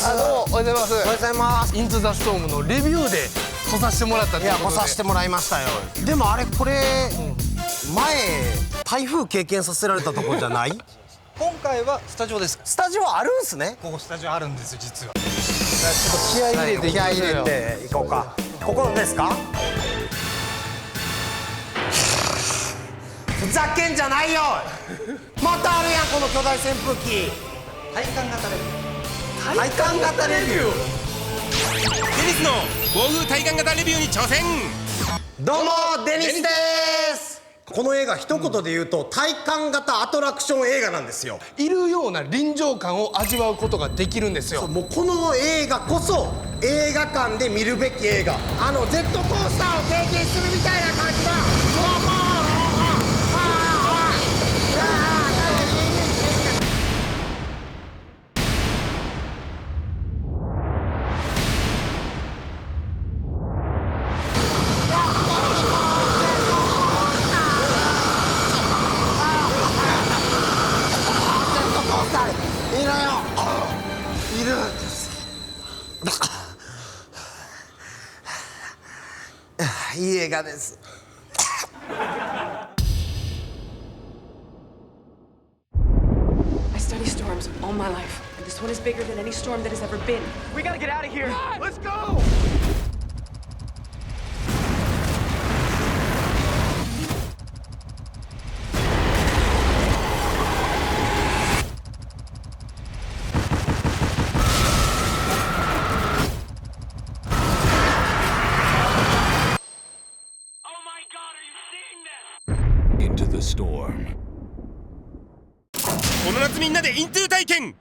どうもおはようございます。おはようございます。イントゥザストームのレビューで来させてもらったっていや、ことで。来させてもらいましたよ。でもあれこれ、前台風経験させられたとこじゃない？今回はスタジオです。スタジオあるんすね。ここスタジオあるんですよ、実は。ちょっと気合い入れていき気合いましょうよ。入れていこうか。ここですか？ふざけんじゃないよ。またあるやんこの巨大扇風機。体感型レビュー。体感型レビュー。デニスの暴風体感型レビューに挑戦。どうもデニスです。この映画一言で言うと体感型アトラクション映画なんですよ。いるような臨場感を味わうことができるんですよ。もうこの映画こそ映画館で見るべき映画。ジェットコースターを経験するみたいな感じだ。いい映画です。I study storms all my life, and this one is bigger than any storm that has ever been. We gotta get out of here. Let's go. Into the storm。この夏みんなでイントゥ体験。